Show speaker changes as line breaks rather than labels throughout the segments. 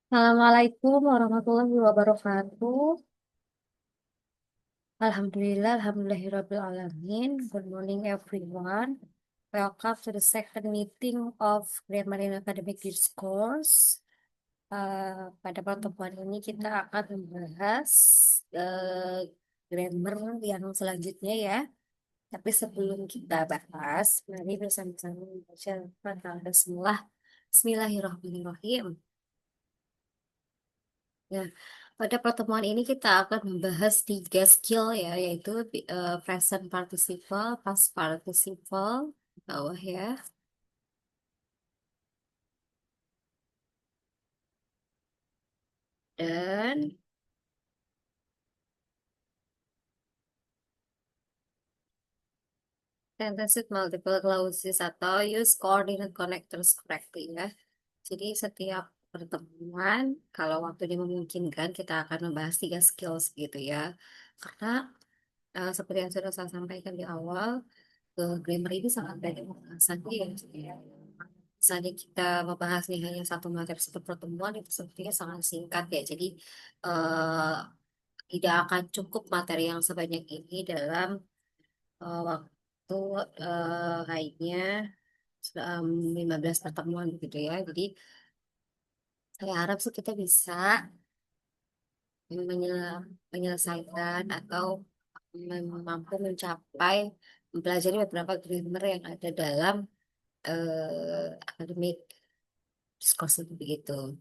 Assalamualaikum warahmatullahi wabarakatuh. Alhamdulillah, alhamdulillahirrabbilalamin. Good morning everyone. Welcome to the second meeting of Grammar in Academic Discourse. Pada pertemuan ini kita akan membahas grammar yang selanjutnya ya. Tapi sebelum kita bahas, mari bersama-sama membaca Bismillah. Bismillahirrahmanirrahim. Ya, pada pertemuan ini kita akan membahas tiga skill ya, yaitu present participle, past participle, bawah ya, dan sentence with multiple clauses atau use coordinate connectors correctly ya. Jadi setiap pertemuan, kalau waktunya memungkinkan, kita akan membahas tiga skills gitu ya. Karena seperti yang sudah saya sampaikan di awal, grammar ini sangat banyak pembahasannya ya. Misalnya kita membahasnya hanya satu materi satu pertemuan itu sepertinya sangat singkat ya. Jadi eh, tidak akan cukup materi yang sebanyak ini dalam waktu hanya 15 pertemuan gitu ya. Jadi saya harap sih kita bisa menyelesaikan atau mampu mencapai mempelajari beberapa grammar yang ada dalam akademik diskursus begitu.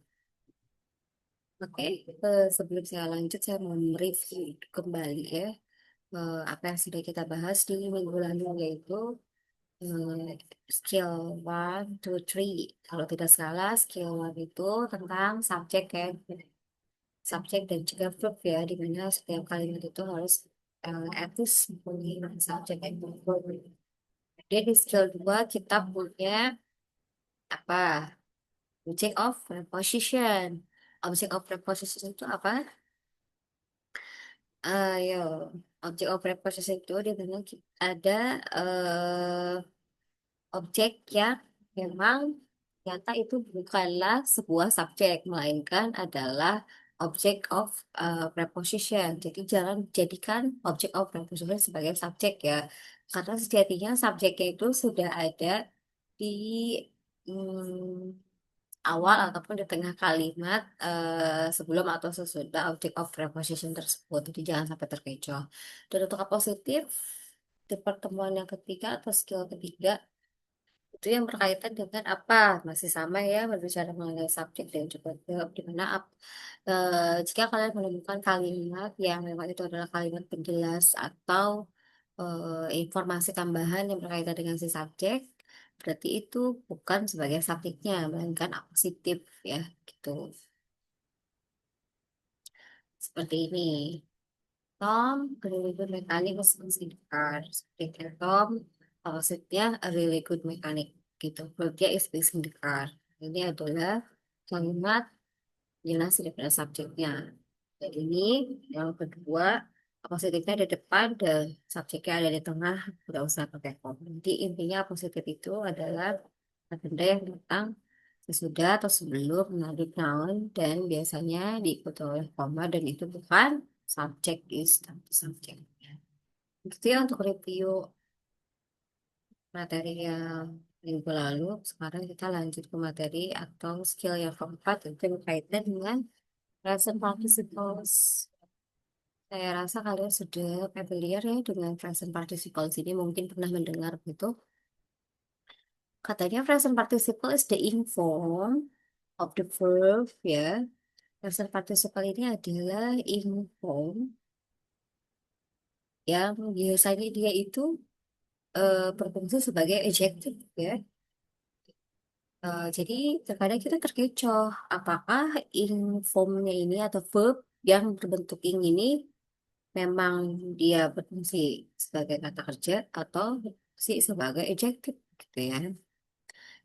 Oke, sebelum saya lanjut, saya mau mereview kembali ya apa yang sudah kita bahas di minggu lalu, yaitu skill one, two, three. Kalau tidak salah, skill one itu tentang subjek ya, subjek dan juga verb ya, di mana setiap kalimat itu harus at least mempunyai subjek dan verb. Jadi di skill 2 kita punya apa? Object of preposition. Object of preposition itu apa? Ayo, object of preposition itu di mana ada objek yang memang nyata itu bukanlah sebuah subjek, melainkan adalah object of preposition. Jadi jangan jadikan object of preposition sebagai subjek ya, karena sejatinya subjeknya itu sudah ada di awal ataupun di tengah kalimat sebelum atau sesudah object of preposition tersebut. Jadi jangan sampai terkecoh. Dan untuk yang positif, di pertemuan yang ketiga atau skill ketiga, itu yang berkaitan dengan apa? Masih sama ya, berbicara mengenai subjek dan juga verb, di mana jika kalian menemukan kalimat yang memang itu adalah kalimat penjelas atau informasi tambahan yang berkaitan dengan si subjek, berarti itu bukan sebagai subjeknya, melainkan akusatif ya, gitu. Seperti ini. Tom, a really good mechanic was in the car. Seperti Tom, maksudnya a really good mechanic gitu. Dia is fixing the car. Ini adalah kalimat jelas daripada subjeknya. Dan ini yang kedua, positifnya ada depan dan subjeknya ada di tengah, nggak usah pakai koma. Jadi intinya positif itu adalah benda yang datang sesudah atau sebelum mengaduk noun dan biasanya diikuti oleh koma dan itu bukan subjek is tapi subjek. Itu ya untuk review materi yang minggu lalu. Sekarang kita lanjut ke materi atau skill yang keempat, itu berkaitan dengan present participles. Saya rasa kalian sudah familiar ya dengan present participles ini, mungkin pernah mendengar gitu. Katanya present participle is the inform of the verb ya. Present participle ini adalah inform yang biasanya dia itu berfungsi sebagai adjective ya. Jadi terkadang kita terkecoh apakah informnya ini atau verb yang berbentuk ing ini memang dia berfungsi sebagai kata kerja atau berfungsi sebagai adjective gitu ya.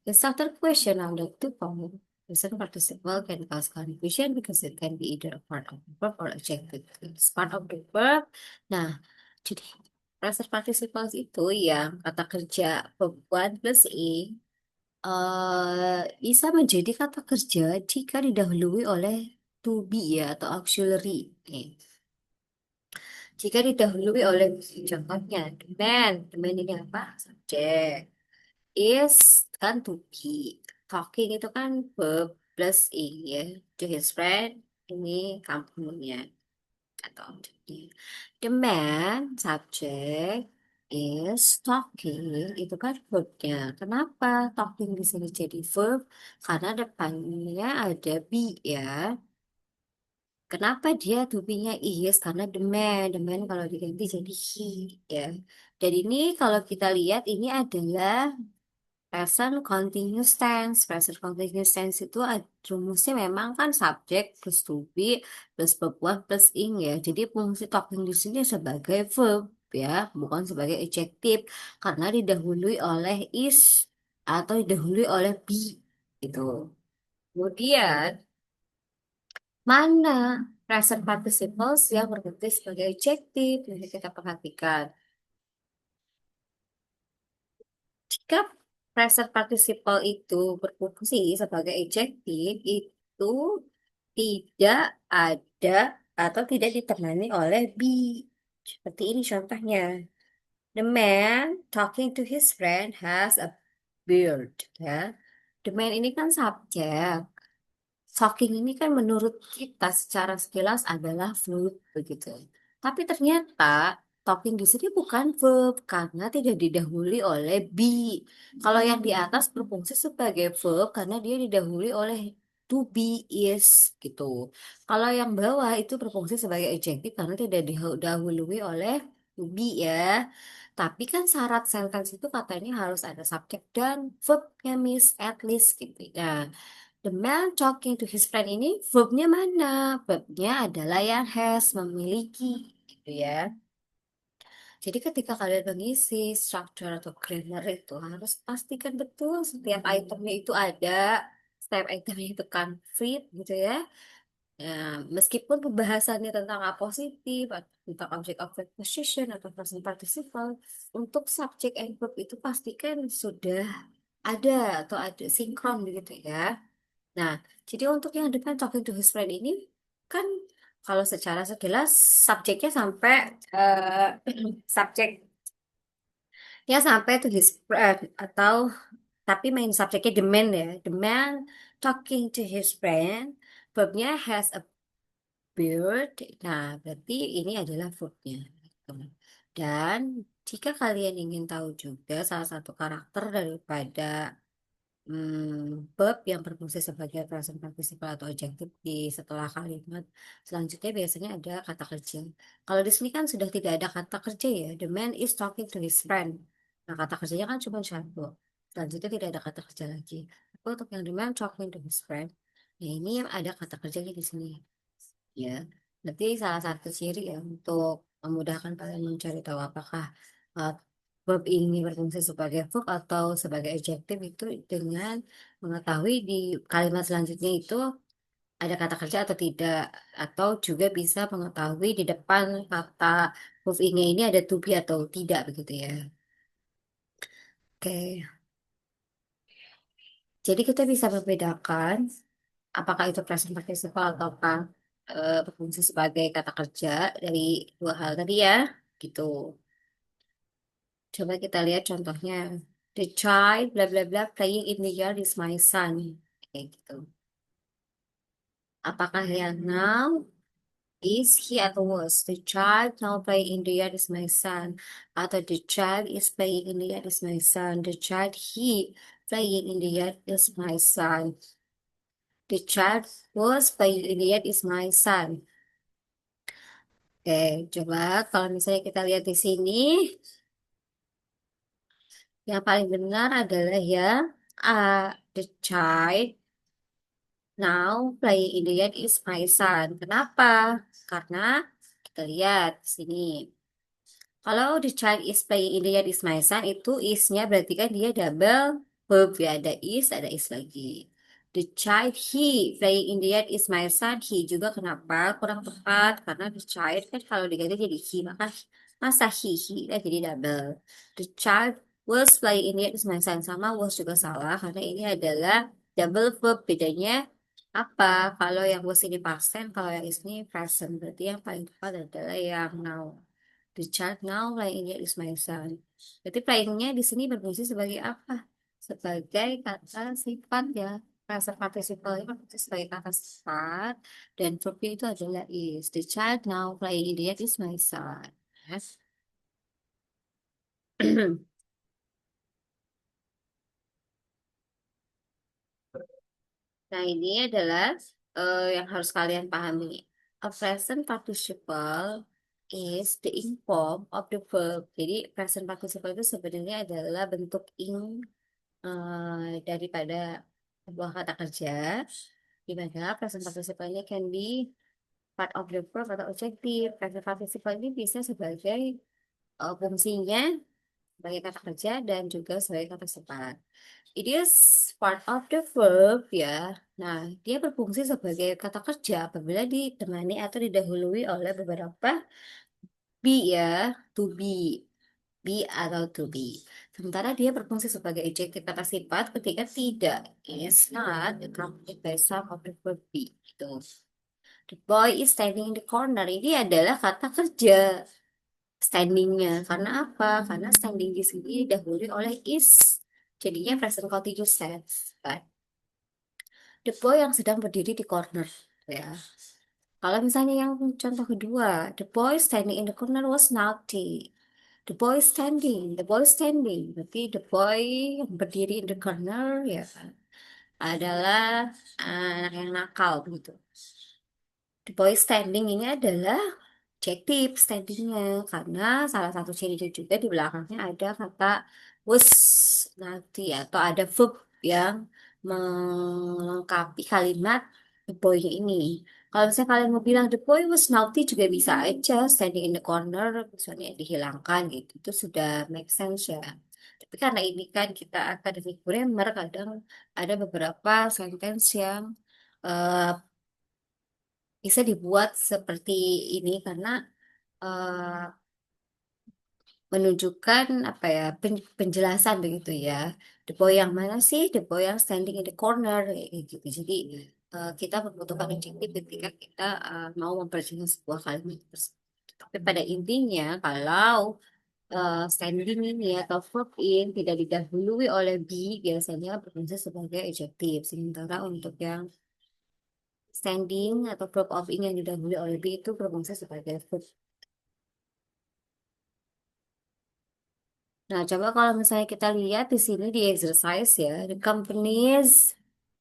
The starter question under two form present participle can cause confusion because it can be either a part of the verb or adjective. It's part of the verb. Nah, jadi present participle itu yang kata kerja perempuan plus ing Bisa menjadi kata kerja jika didahului oleh to be ya atau auxiliary. Nih. Jika didahului oleh contohnya demand ini apa? Subjek. Is kan to be. Talking itu kan verb plus ing ya. To his friend ini kampungnya atau objeknya. The man subject is talking itu kan verbnya. Kenapa talking di sini jadi verb? Karena depannya ada be ya. Kenapa dia to be-nya is? Karena the man kalau diganti jadi he ya. Dan ini kalau kita lihat ini adalah present continuous tense. Present continuous tense itu rumusnya memang kan subjek plus to be plus verb one plus ing ya. Jadi fungsi talking di sini sebagai verb ya, bukan sebagai adjective karena didahului oleh is atau didahului oleh be gitu. Kemudian mana present participles yang berfungsi sebagai adjective? Jadi kita perhatikan. Jika present participle itu berfungsi sebagai adjektif, itu tidak ada atau tidak ditemani oleh be. Seperti ini contohnya. The man talking to his friend has a beard. Ya. The man ini kan subjek. Talking ini kan menurut kita secara sekilas adalah verb begitu. Tapi ternyata talking di sini bukan verb karena tidak didahului oleh be. Kalau yang di atas berfungsi sebagai verb karena dia didahului oleh to be is gitu. Kalau yang bawah itu berfungsi sebagai adjektif karena tidak didahului oleh to be ya. Tapi kan syarat sentence itu katanya harus ada subjek dan verbnya miss at least gitu. Nah, the man talking to his friend ini verbnya mana? Verbnya adalah yang has, memiliki gitu ya. Jadi ketika kalian mengisi structure atau grammar itu harus pastikan betul setiap itemnya itu ada, setiap itemnya itu concrete gitu ya. Nah, meskipun pembahasannya tentang apositif, atau tentang object-object position atau present participle, untuk subject and verb itu pastikan sudah ada atau ada sinkron begitu ya. Nah, jadi untuk yang dengan talking to his friend ini kan kalau secara sekilas subjeknya sampai subjeknya sampai to his friend atau tapi main subjeknya the man ya. The man talking to his friend, verbnya has a beard. Nah, berarti ini adalah verbnya. Dan jika kalian ingin tahu juga salah satu karakter daripada verb yang berfungsi sebagai present participle atau adjektif di setelah kalimat selanjutnya biasanya ada kata kerja. Kalau di sini kan sudah tidak ada kata kerja ya. The man is talking to his friend. Nah, kata kerjanya kan cuma satu. Selanjutnya tidak ada kata kerja lagi. Tapi untuk yang the man talking to his friend, ya ini yang ada kata kerjanya di sini. Ya, berarti salah satu ciri ya untuk memudahkan kalian mencari tahu apakah uh, verb ini berfungsi sebagai verb atau sebagai adjektif itu dengan mengetahui di kalimat selanjutnya itu ada kata kerja atau tidak, atau juga bisa mengetahui di depan kata verb ini ada to be atau tidak begitu ya. Oke, jadi kita bisa membedakan apakah itu present participle ataukah berfungsi sebagai kata kerja dari dua hal tadi ya, gitu. Coba kita lihat contohnya. The child bla bla bla playing in the yard is my son. Kayak gitu. Apakah yang now is he atau was? The child now playing in the yard is my son. Atau the child is playing in the yard is my son. The child he playing in the yard is my son. The child was playing in the yard is my son. Oke, coba kalau misalnya kita lihat di sini, yang paling benar adalah yang A, the child now playing in the yard is my son. Kenapa? Karena kita lihat di sini. Kalau the child is playing in the yard is my son, itu is-nya berarti kan dia double verb ya. Ada is lagi. The child he playing in the yard is my son. He juga kenapa? Kurang tepat. Karena the child kan kalau diganti jadi he. Maka masa he kan jadi double. The child Was flying in the air is my sign. Sama was juga salah karena ini adalah double verb. Bedanya apa? Kalau yang was ini past tense, kalau yang is ini present. Berarti yang paling tepat adalah yang now. The child now flying in the air is my son. Berarti flyingnya di sini berfungsi sebagai apa? Sebagai kata sifat ya. Present participle itu berfungsi sebagai kata sifat dan verbnya itu adalah is. The child now flying in the air is my son. Yes. Nah, ini adalah yang harus kalian pahami. A present participle is the ing form of the verb. Jadi, present participle itu sebenarnya adalah bentuk ing daripada sebuah kata kerja. Di mana present participle-nya can be part of the verb atau objektif. Present participle ini bisa sebagai fungsinya sebagai kata kerja dan juga sebagai kata sifat. It is part of the verb ya. Nah, dia berfungsi sebagai kata kerja apabila ditemani atau didahului oleh beberapa be ya, to be atau to be. Sementara dia berfungsi sebagai adjektif kata sifat ketika tidak is not accompanied by some of the verb be. Gitu. The boy is standing in the corner. Ini adalah kata kerja standingnya. Karena apa? Karena standing di sini didahului oleh is. Jadinya present continuous tense. Kan? The boy yang sedang berdiri di corner. Ya. Kalau misalnya yang contoh kedua, the boy standing in the corner was naughty. The boy standing, the boy standing. Berarti the boy yang berdiri in the corner ya kan, adalah anak yang nakal begitu. The boy standing ini adalah adjektif standingnya karena salah satu cirinya juga di belakangnya ada kata was nanti atau ada verb yang melengkapi kalimat the boy ini. Kalau misalnya kalian mau bilang the boy was naughty juga bisa aja standing in the corner misalnya dihilangkan gitu itu sudah make sense ya. Tapi karena ini kan kita academic grammar kadang ada beberapa sentence yang eh, bisa dibuat seperti ini karena eh, menunjukkan apa ya penjelasan begitu ya. The boy yang mana sih? The boy yang standing in the corner kayak gitu. Jadi kita membutuhkan adjektif ketika kita mau memperjelas sebuah kalimat tersebut. Tapi pada intinya kalau standing ini atau verb in tidak didahului oleh be biasanya berfungsi sebagai adjektif. Sementara untuk yang standing atau verb of in yang didahului oleh be itu berfungsi sebagai verb. Nah, coba kalau misalnya kita lihat di sini di exercise ya, the companies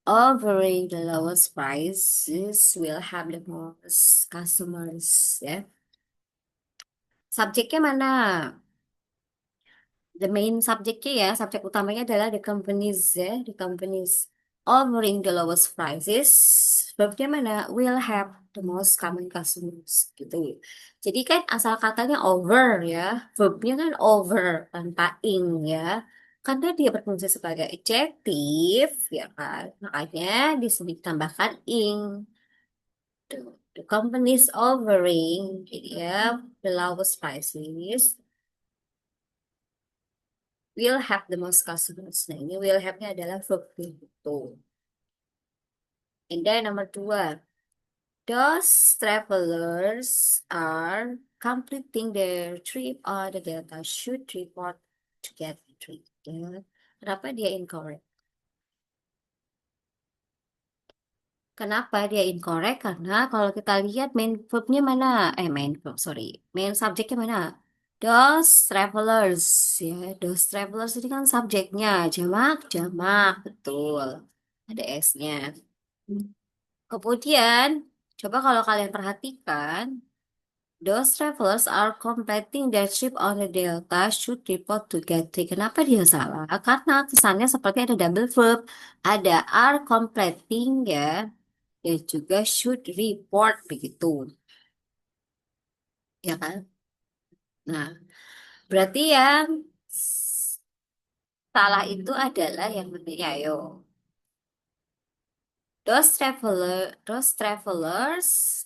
offering the lowest prices will have the most customers ya. Subjeknya mana? The main subjeknya ya, subjek utamanya adalah the companies ya, the companies offering the lowest prices. Verbnya mana? Will have the most common customers gitu. Jadi kan asal katanya over ya, verbnya kan over tanpa ing ya. Karena dia berfungsi sebagai adjektif ya kan, makanya di sini ditambahkan ing. The companies offering jadi ya the lowest prices will have the most customers. Nah, ini will have-nya adalah verb itu. And then nomor dua, those travelers are completing their trip or the Delta should report to get the trip. Ya. Kenapa dia incorrect? Kenapa dia incorrect? Karena kalau kita lihat main verbnya mana? Main verb, sorry. Main subjeknya mana? Those travelers. Ya, those travelers ini kan subjeknya. Jamak, jamak. Betul. Ada S-nya. Kemudian, coba kalau kalian perhatikan, those travelers are completing their trip on the Delta should report to Gatwick. Kenapa dia salah? Karena kesannya seperti ada double verb. Ada are completing ya, dan juga should report begitu. Ya kan? Nah, berarti yang salah itu adalah yang pentingnya ayo. Those travelers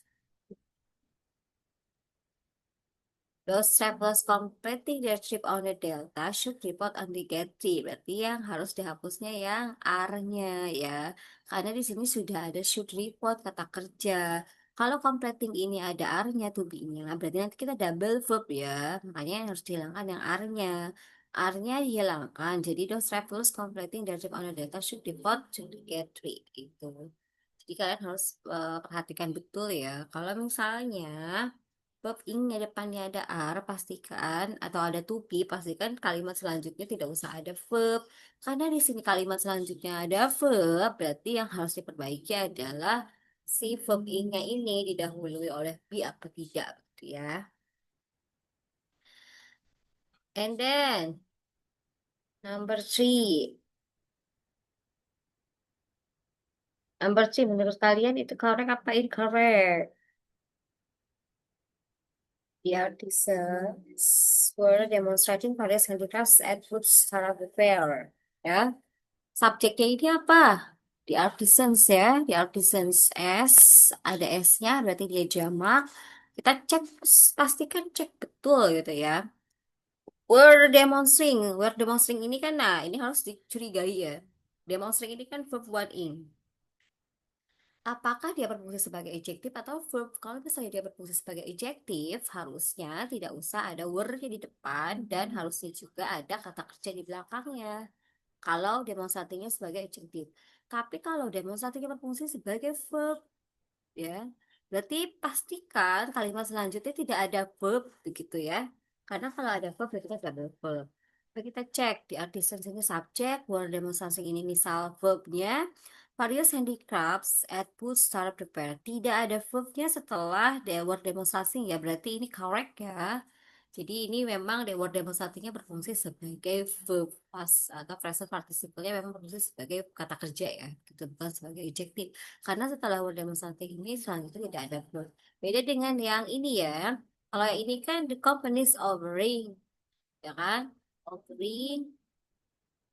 Those travelers completing their trip on the Delta should report on the gate 3. Berarti yang harus dihapusnya yang R-nya ya. Karena di sini sudah ada should report kata kerja. Kalau completing ini ada R-nya, to be-nya, berarti nanti kita double verb ya. Makanya yang harus dihilangkan yang R-nya. R-nya dihilangkan. Jadi those travelers completing their trip on the Delta should report to the gate 3. Itu. Jadi kalian harus perhatikan betul ya. Kalau misalnya verb ing depannya ada are, pastikan atau ada to be, pastikan kalimat selanjutnya tidak usah ada verb. Karena di sini kalimat selanjutnya ada verb, berarti yang harus diperbaiki adalah si verb ing-nya ini didahului oleh be apa tidak, gitu ya. And then number three, menurut kalian itu correct apa incorrect? The artisans were demonstrating various handicrafts at Food Startup Fair. Ya, subjeknya ini apa? The artisans ya, the artisans S, ada S-nya berarti dia jamak. Kita cek, pastikan cek betul gitu ya. Were demonstrating ini kan, nah ini harus dicurigai ya. Demonstrating ini kan verb one in. Apakah dia berfungsi sebagai adjektif atau verb? Kalau misalnya dia berfungsi sebagai adjektif, harusnya tidak usah ada were-nya di depan dan harusnya juga ada kata kerja di belakangnya. Kalau demonstrasinya sebagai adjektif. Tapi kalau demonstrasinya berfungsi sebagai verb, ya, berarti pastikan kalimat selanjutnya tidak ada verb begitu ya. Karena kalau ada verb, berarti kita double verb. Oke, kita cek di artisan ini subjek, word demonstrasi ini misal verbnya. Various handicrafts at Food Startup Prepare. Tidak ada verbnya setelah the word demonstrasi ya, berarti ini correct ya. Jadi ini memang the word demonstrasinya berfungsi sebagai verb pas atau present participle-nya memang berfungsi sebagai kata kerja ya, gitu bukan sebagai adjektif. Karena setelah word demonstratif ini selanjutnya tidak ada verb. Beda dengan yang ini ya. Kalau yang ini kan the company is offering, ya kan? Offering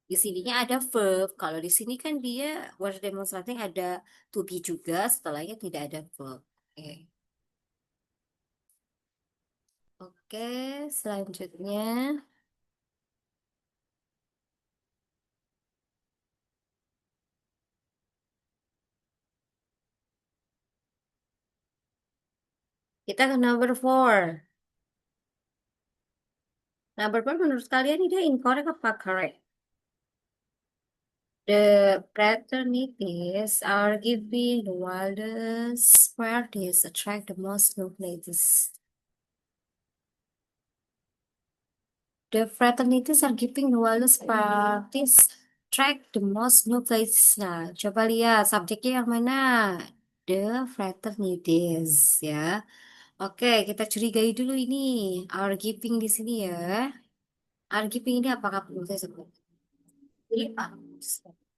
di sininya ada verb. Kalau di sini kan dia word demonstrating ada to be juga, setelahnya tidak ada verb. Oke. Oke, selanjutnya kita ke number 4. Number 4 menurut kalian ini incorrect apa correct? The fraternities are giving the wildest parties attract the most snowflakes. The fraternities are giving the wildest parties attract the most snowflakes. Nah, coba lihat subjeknya yang mana? The fraternities ya. Oke, kita curigai dulu ini. Are giving di sini ya. Are giving ini apakah perlu saya sebut? Ini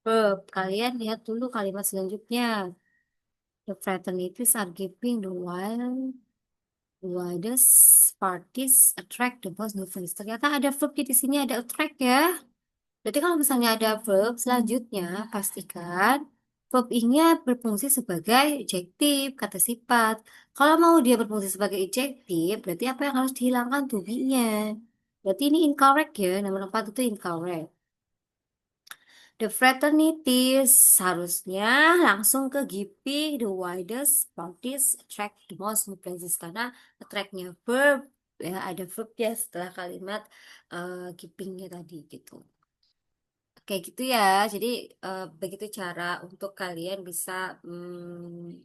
verb. Kalian lihat dulu kalimat selanjutnya. The fraternities are giving the wildest parties attract the most new friends. Ternyata ada verb di sini, ada attract ya. Berarti kalau misalnya ada verb selanjutnya, pastikan verb ini berfungsi sebagai adjektif, kata sifat. Kalau mau dia berfungsi sebagai adjektif, berarti apa yang harus dihilangkan to be-nya. Berarti ini incorrect ya, nomor 4 itu incorrect. The fraternities harusnya langsung ke giving the widest parties attract the most new places karena attract-nya verb ya ada verb ya setelah kalimat giving-nya tadi gitu. Kayak gitu ya. Jadi begitu cara untuk kalian bisa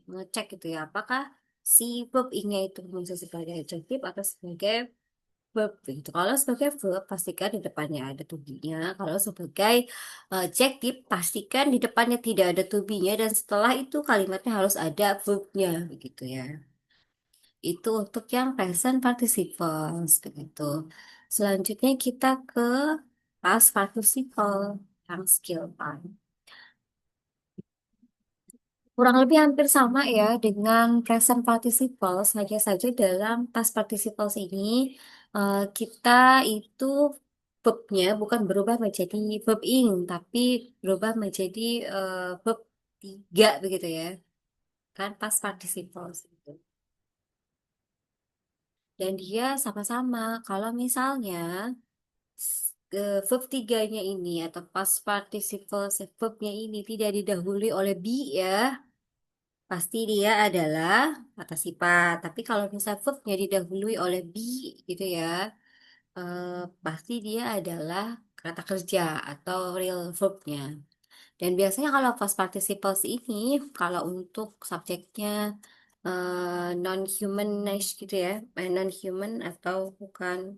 ngecek gitu ya apakah si verb ing-nya itu berfungsi sebagai adjektif atau sebagai verb gitu. Kalau sebagai verb pastikan di depannya ada to be-nya. Kalau sebagai adjective pastikan di depannya tidak ada to be-nya dan setelah itu kalimatnya harus ada verb-nya begitu ya. Itu untuk yang present participles begitu. Selanjutnya kita ke past participle yang skill part. Kurang lebih hampir sama ya dengan present participle, saja saja dalam past participles ini kita itu verbnya bukan berubah menjadi verb ing, tapi berubah menjadi verb tiga begitu ya, kan past participles itu. Dan dia sama-sama. Kalau misalnya verb tiganya ini atau past participle verbnya ini tidak didahului oleh be ya, pasti dia adalah kata sifat. Tapi kalau misal verbnya didahului oleh be gitu ya, eh, pasti dia adalah kata kerja atau real verbnya. Dan biasanya kalau past participles ini, kalau untuk subjeknya non-humanish gitu ya, non-human atau bukan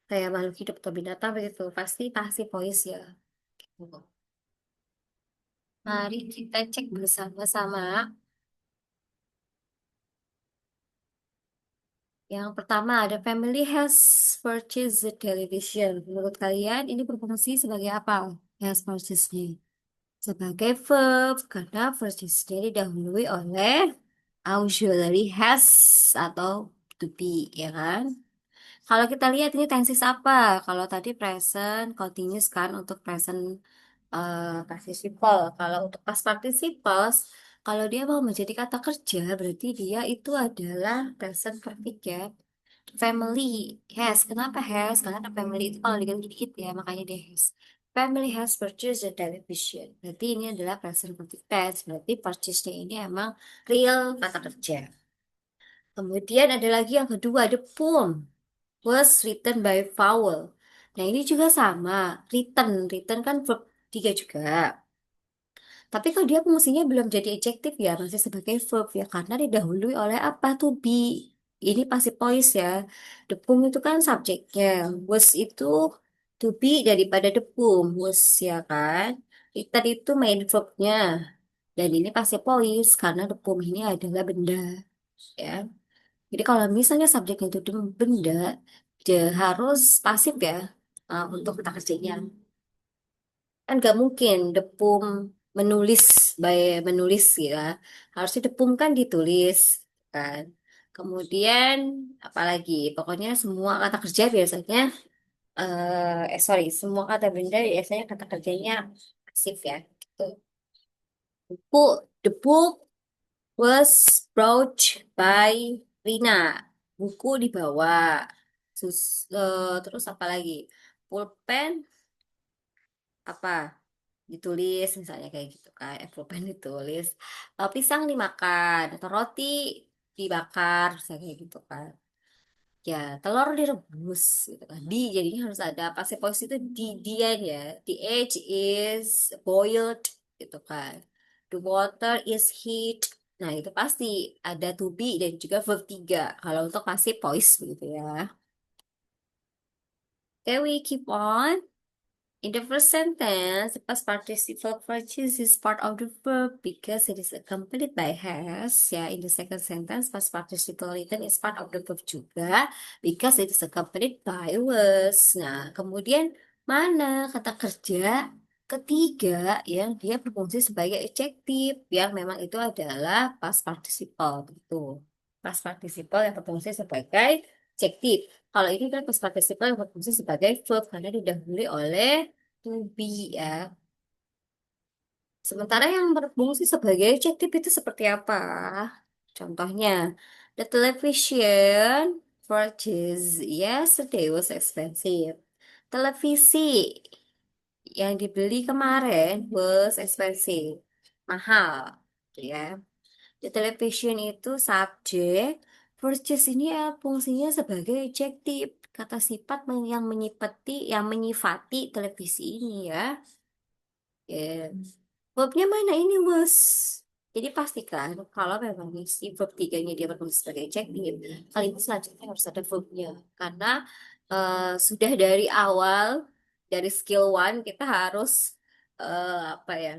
kayak makhluk hidup atau binatang begitu, pasti pasti voice ya. Gitu. Mari kita cek bersama-sama. Yang pertama ada family has purchased the television. Menurut kalian ini berfungsi sebagai apa? Has purchased-nya. Sebagai verb karena purchase-nya didahului oleh auxiliary has atau to be, ya kan? Kalau kita lihat ini tenses apa? Kalau tadi present continuous kan untuk present participle. Kalau untuk past participles, kalau dia mau menjadi kata kerja, berarti dia itu adalah present perfect ya. Family has. Kenapa has? Karena family itu kalau diganti dikit ya, makanya dia has. Family has purchased a television. Berarti ini adalah present perfect tense. Berarti purchase-nya ini emang real kata kerja. Kemudian ada lagi yang kedua, the poem was written by vowel. Nah, ini juga sama. Written. Written kan verb tiga juga. Tapi kalau dia fungsinya belum jadi adjektif ya, masih sebagai verb ya, karena didahului oleh apa tuh be. Ini pasti voice ya. Depung itu kan subjeknya. Was itu to be daripada depung. Was ya kan. Written itu main verbnya. Dan ini pasti voice karena depung ini adalah benda ya. Jadi kalau misalnya subjeknya itu benda, dia harus pasif ya untuk kata kerjanya. Kan nggak mungkin depum menulis by menulis ya. Harusnya depum kan ditulis kan. Kemudian apalagi, pokoknya semua kata kerja biasanya sorry, semua kata benda biasanya kata kerjanya pasif ya. Gitu. The book was brought by Rina. Buku dibawa. Terus apa lagi? Pulpen apa? Ditulis misalnya kayak gitu kan. Pulpen ditulis. Pisang dimakan atau roti dibakar misalnya kayak gitu kan. Ya, telur direbus gitu kan. Jadinya harus ada passive voice itu dia ya. The egg is boiled gitu kan. The water is heat. Nah, itu pasti ada to be dan juga verb tiga. Kalau untuk passive voice gitu ya. Okay, we keep on. In the first sentence, the past participle purchase is part of the verb because it is accompanied by has. Ya, in the second sentence, past participle written is part of the verb juga because it is accompanied by was. Nah, kemudian mana kata kerja ketiga yang dia berfungsi sebagai adjektif yang memang itu adalah past participle gitu. Past participle yang berfungsi sebagai adjektif. Kalau ini kan past participle yang berfungsi sebagai verb karena didahului oleh to be ya. Sementara yang berfungsi sebagai adjektif itu seperti apa? Contohnya, the television purchased yesterday was expensive. Televisi yang dibeli kemarin was expensive. Mahal, gitu ya. The television itu subjek, purchase ini ya fungsinya sebagai adjektif, kata sifat yang menyifati televisi ini ya. Ya. Verbnya mana ini, Bos? Jadi pastikan kalau memang si verb tiganya dia berfungsi sebagai adjektif, kali ini selanjutnya harus ada verbnya. Karena sudah dari awal, dari skill one, kita harus apa ya,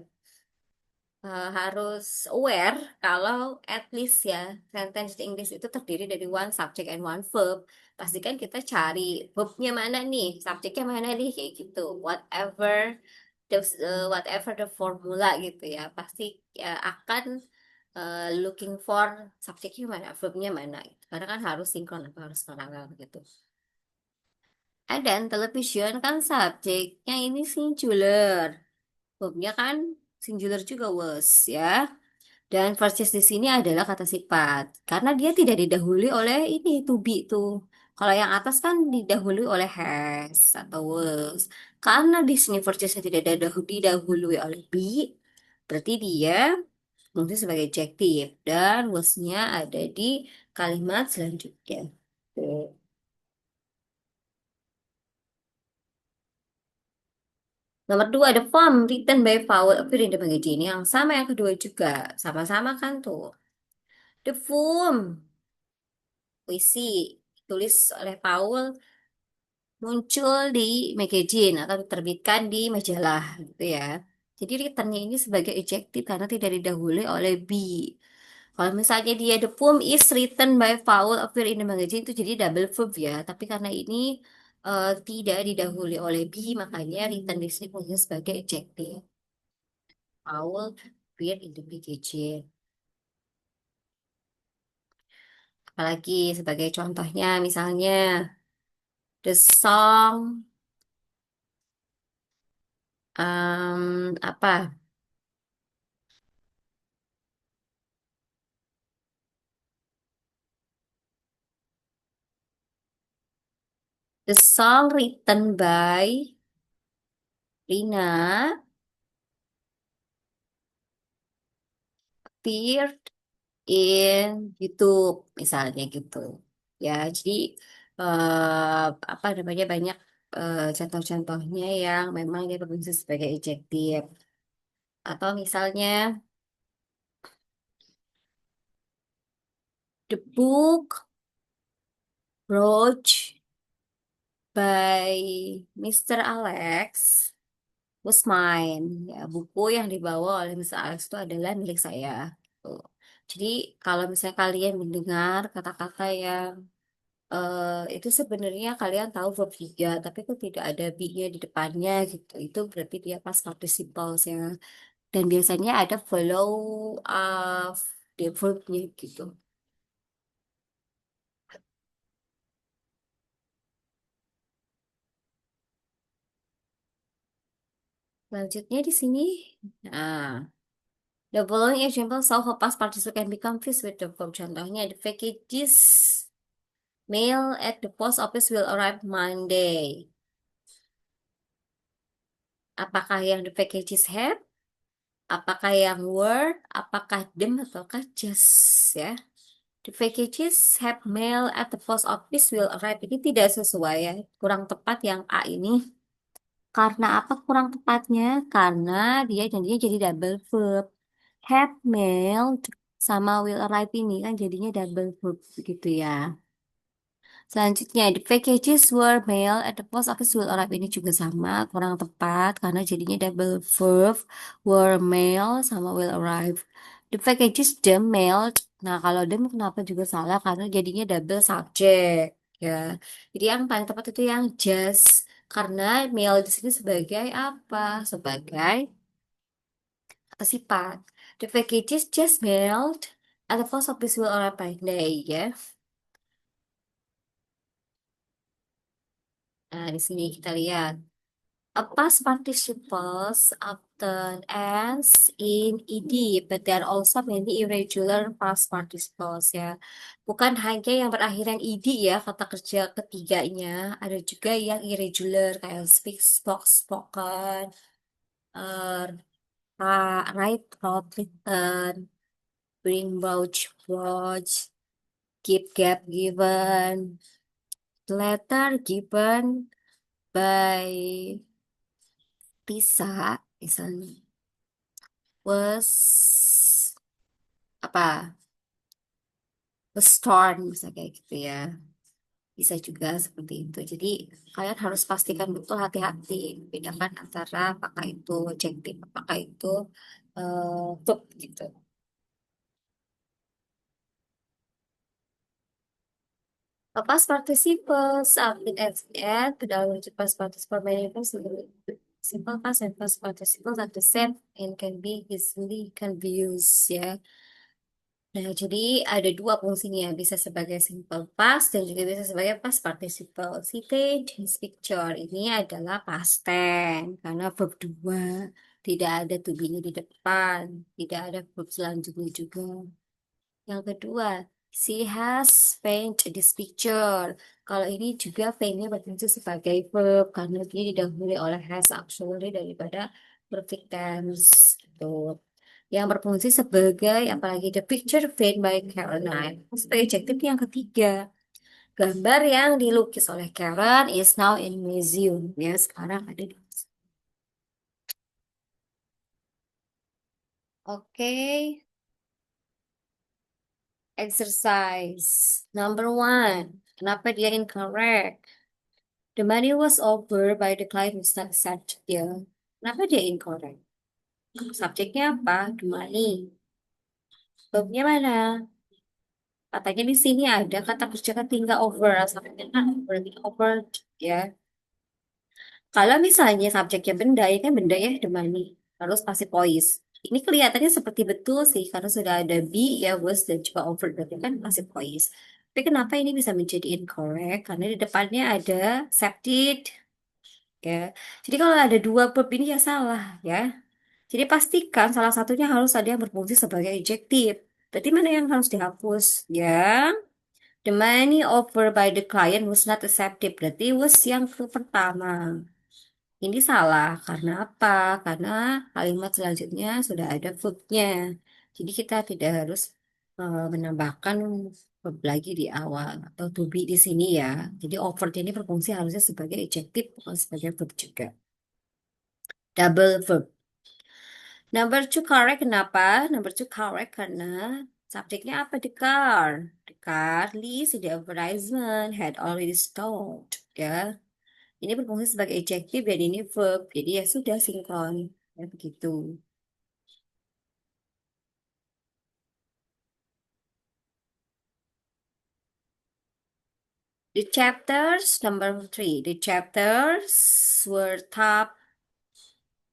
harus aware kalau at least ya sentence di English itu terdiri dari one subject and one verb. Pastikan kita cari verbnya mana nih, subjeknya mana nih kayak gitu. Whatever the formula gitu ya, pasti akan looking for subjeknya mana, verbnya mana. Gitu. Karena kan harus sinkron atau harus paralel gitu. Dan television kan subjeknya ini singular, verbnya kan singular juga was ya. Dan versus di sini adalah kata sifat. Karena dia tidak didahului oleh ini, to be itu. Kalau yang atas kan didahului oleh has atau was. Karena di sini versusnya tidak didahului oleh be, berarti dia fungsi sebagai adjektif. Dan wasnya ada di kalimat selanjutnya. Tuh. Nomor dua ada form written by vowel appear in the magazine. Yang sama yang kedua juga. Sama-sama kan tuh. The form puisi tulis oleh Paul muncul di magazine atau diterbitkan di majalah gitu ya. Jadi written-nya ini sebagai adjektif karena tidak didahului oleh be. Kalau misalnya dia the poem is written by Paul appear in the magazine itu jadi double verb ya. Tapi karena ini tidak didahului oleh be makanya written di sini fungsinya sebagai adjektif. Paul appear in the magazine. Apalagi sebagai contohnya misalnya the song apa? The song written by Lina appeared in YouTube misalnya gitu. Ya, jadi apa namanya banyak contoh-contohnya yang memang dia berfungsi sebagai adjektif. Atau misalnya the book brought by Mr. Alex was mine. Ya, buku yang dibawa oleh Mr. Alex itu adalah milik saya. Tuh. Jadi kalau misalnya kalian mendengar kata-kata yang itu sebenarnya kalian tahu verb 3, tapi itu tidak ada be-nya di depannya gitu. Itu berarti dia past participle ya. Dan biasanya ada follow up the verb-nya gitu. Selanjutnya di sini, nah, the following example show how past participle can be confused with the verb. Contohnya, the packages mail at the post office will arrive Monday. Apakah yang the packages have? Apakah yang were? Apakah them ataukah just ya? The packages have mail at the post office will arrive. Ini tidak sesuai ya. Kurang tepat yang A ini. Karena apa kurang tepatnya? Karena dia jadinya jadi double verb. Have mailed sama will arrive ini kan jadinya double verb gitu ya. Selanjutnya, the packages were mailed at the post office will arrive. Ini juga sama, kurang tepat karena jadinya double verb were mailed sama will arrive. The packages them mailed. Nah, kalau them kenapa juga salah? Karena jadinya double subject. Ya, jadi yang paling tepat itu yang just. Karena mail di sini sebagai apa? Sebagai kata sifat. The packages just mailed at the post office will arrive by day. Ya. Nah, di sini kita lihat. A past participles often ends in ed, but there are also many irregular past participles ya. Bukan hanya yang berakhiran ed ya, kata kerja ketiganya, ada juga yang irregular kayak speak, spoke, spoken, uh, write, wrote, written, bring, brought, brought, give, gave, given, letter given by Tisa, misalnya. Was apa storm bisa kayak gitu ya, bisa juga seperti itu. Jadi kalian harus pastikan betul, hati-hati bedakan antara apakah itu adjective apakah itu verb gitu. Past participles have been added ke dalam wujud past participle manifest. Simple past and past participles are the same and can be easily confused ya. Nah, jadi ada dua fungsinya, bisa sebagai simple past dan juga bisa sebagai past participle. Seated in this picture ini adalah past tense karena verb 2 Tidak ada to be-nya di depan. Tidak ada verb selanjutnya juga. Yang kedua, she has paint this picture. Kalau ini juga paintnya berfungsi sebagai verb karena dia didahului oleh has actually daripada perfect tense. Gitu. Yang berfungsi sebagai apalagi the picture painted by Caroline. Sebagai adjektif yang ketiga. Gambar yang dilukis oleh Karen is now in museum. Ya, sekarang ada di. Oke, exercise. Number one. Kenapa dia incorrect? The money was offered by the client who's not accepted. Ya. Kenapa dia incorrect? Subjeknya apa? The money. Verbnya mana? Katanya di sini ada kata kerja ketiga over. Subjeknya kan over. Ya. Kalau misalnya subjeknya benda, ya kan benda ya, the money. Terus passive voice. Ini kelihatannya seperti betul sih, karena sudah ada be, ya, was, dan juga over. Berarti kan passive voice. Tapi kenapa ini bisa menjadi incorrect? Karena di depannya ada accepted, ya. Jadi kalau ada dua verb ini ya salah, ya. Jadi pastikan salah satunya harus ada yang berfungsi sebagai adjective. Berarti mana yang harus dihapus? Ya, the money offered by the client was not accepted. Berarti was yang ke pertama. Ini salah karena apa? Karena kalimat selanjutnya sudah ada verb-nya. Jadi kita tidak harus menambahkan verb lagi di awal atau to be di sini ya. Jadi over ini berfungsi harusnya sebagai adjective bukan sebagai verb juga. Double verb. Number two correct kenapa? Number two correct karena subjeknya apa? The car. The car leads the advertisement had already stopped. Ya. Ini berfungsi sebagai adjektif dan ini verb. Jadi ya sudah sinkron. Ya begitu. The chapters, number three. The chapters were taught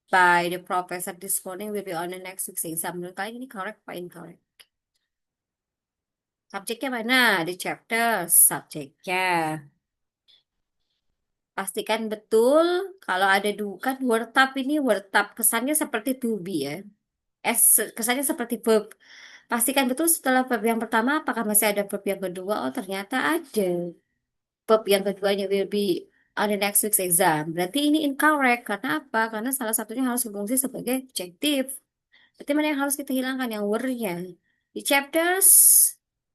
by the professor this morning will be on the next week's exam. Menurut kalian ini correct apa incorrect? Subjeknya mana? The chapters. Subjeknya. Pastikan betul kalau ada kan word tap ini word tap kesannya seperti to be ya. Kesannya seperti verb. Pastikan betul setelah verb yang pertama apakah masih ada verb yang kedua. Oh, ternyata ada. Verb yang keduanya will be on the next week's exam. Berarti ini incorrect. Karena apa? Karena salah satunya harus berfungsi sebagai adjective. Berarti mana yang harus kita hilangkan? Yang were-nya. The chapters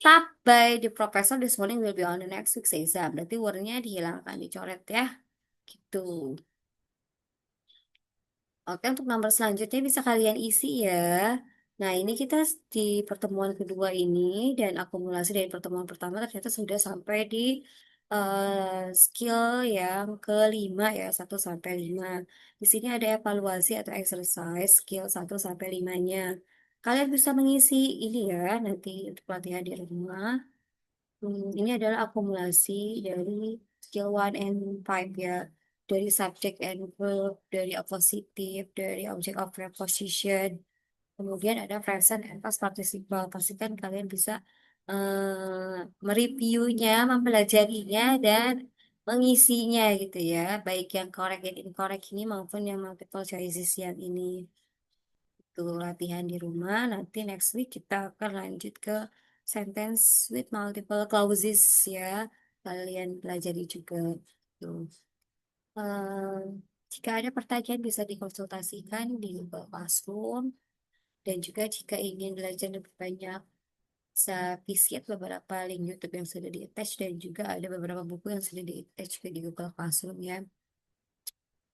taught by the professor this morning will be on the next week's exam. Berarti were-nya dihilangkan, dicoret ya. Gitu. Oke, untuk nomor selanjutnya bisa kalian isi ya. Nah, ini kita di pertemuan kedua ini dan akumulasi dari pertemuan pertama ternyata sudah sampai di skill yang kelima ya, 1 sampai 5. Di sini ada evaluasi atau exercise skill 1 sampai 5-nya. Kalian bisa mengisi ini ya nanti untuk pelatihan di rumah. Ini adalah akumulasi dari skill 1 and 5 ya. Dari subject and verb, dari appositive, dari object of preposition. Kemudian ada present and past participle. Pastikan kalian bisa mereviewnya, mempelajarinya, dan mengisinya gitu ya. Baik yang correct dan incorrect ini maupun yang multiple choices yang ini. Itu latihan di rumah. Nanti next week kita akan lanjut ke sentence with multiple clauses ya. Kalian pelajari juga. Tuh. Eh, jika ada pertanyaan bisa dikonsultasikan di Google Classroom. Dan juga jika ingin belajar lebih banyak, bisa visit beberapa link YouTube yang sudah di-attach dan juga ada beberapa buku yang sudah di-attach ke di Google Classroom ya.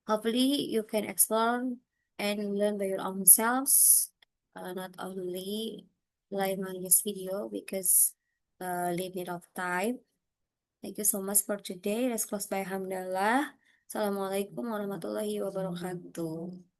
Hopefully you can explore and learn by your own selves, not only relying on this video because limit of time. Thank you so much for today. Let's close by Alhamdulillah. Assalamualaikum warahmatullahi wabarakatuh.